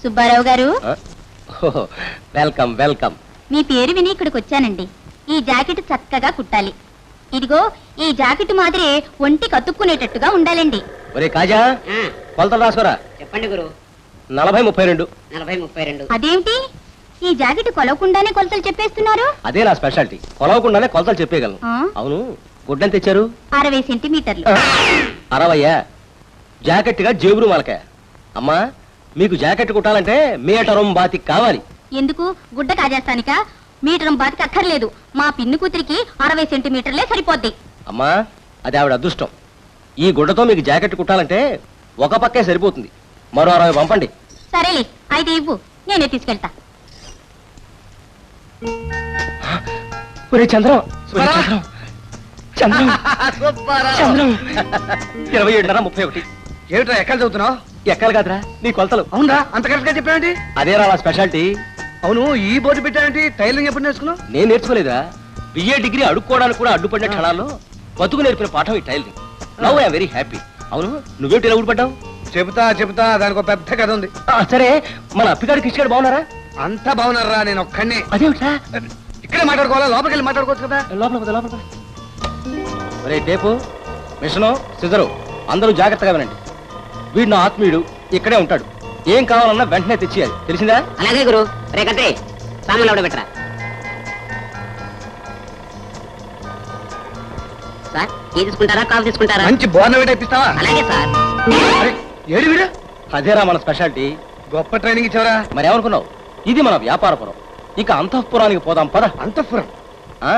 సుబ్బారావు గారు, welcome welcome. మీ పేరు విని ఇక్కడికి వచ్చానండి. ఈ జాకెట్ చక్కగా కుట్టాలి. ఇదిగో ఈ జాకెట్ మాదిరి ఒంటి కతుక్కునేటట్టుగా ఉండాలండి. ఒరే కాజా, కొలతలు రాసుకోరా. చెప్పండి గురు. 40-32. 40-32. అదేమిటి, ఈ జాకెట్ కొలవకుండానే కొలతలు చెప్పేస్తున్నారు? అదే నా స్పెషాలిటీ, కొలవకుండానే కొలతలు చెప్పేయగలను. ఆ? అవును, గుడ్డని తెచ్చారు? 60 సెంటీమీటర్లు. 60? జాకెట్ గా జేబురు మలక. అమ్మా, మీకు జాకెట్ కుట్టాలంటే మీటరం బాతి కావాలి. ఎందుకు, గుడ్డ కాజేస్తానిక? మీటరం బాతికి అక్కర్లేదు. మా పిన్ని కూతురికి 60 సెంటీమీటర్లే సరిపోద్ది. అమ్మా, అది ఆవిడ అదృష్టం. ఈ గుడ్డతో మీకు జాకెట్ కుట్టాలంటే ఒక పక్కే సరిపోతుంది. మరో 60 పంపండి. సరేలే, అయితే ఇవ్వు, నేనే తీసుకెళ్తా. ఒరే చంద్రం, చంద్రం, చంద్రం. 27:31. ఏమిట్రా ఎక్కడ చదువుతున్నావు? ఎక్కాలి కాదురా నీ కొలతలు. అవునరా, అంత కరెక్ట్ గా చెప్పావేంటి? అదేరా నా స్పెషాలిటీ. అవును, ఈ బోర్డు పెట్టావేంటి? టైలింగ్ ఎప్పుడు నేర్చుకున్నావు? నేను నేర్చుకోలేదా? బిఏ డిగ్రీ అడుక్కోవడానికి కూడా అడ్డుపడిన క్షణాల్లో బతుకు నేర్పిన పాఠం ఈ tiling. Now I'm very happy. అవును, నువ్వేంటి ఇలా ఊడిపడ్డావు? చెబుతా దానికి ఒక పెద్ద కథ ఉంది. సరే, మన అప్పిగాడు కిష్గాడు బాగున్నారా? అంతా బాగున్నారా? నేను ఒక్కడిని. అదేమిటా? ఇక్కడే మాట్లాడుకోవాలా? లోపలికి వెళ్ళి మాట్లాడుకోవచ్చు కదా. లోపల. ఒరే టేపు, మిషను, సిజరు అందరూ జాగ్రత్తగా వినండి. వీడు నా ఆత్మీయుడు, ఇక్కడే ఉంటాడు. ఏం కావాలన్నా వెంటనే తెచ్చియాలి, తెలిసిందా? అలాగే గురు. రేకంటే సామాన్లు ఎవడ పెట్టరా సార్? టీ తీసుకుంటారా, కాఫీ తీసుకుంటారా? మంచి బోర్నవేట ఇప్పిస్తావా? అలాగే సార్. అరే, ఏడు వీడు? అదేరా మన స్పెషాలిటీ. గొప్ప ట్రైనింగ్ ఇచ్చావరా. మరి ఏమనుకున్నావు? ఇది మన వ్యాపారపురం. ఇక అంతఃపురానికి పోదాం పద. అంతఃపురం? ఆ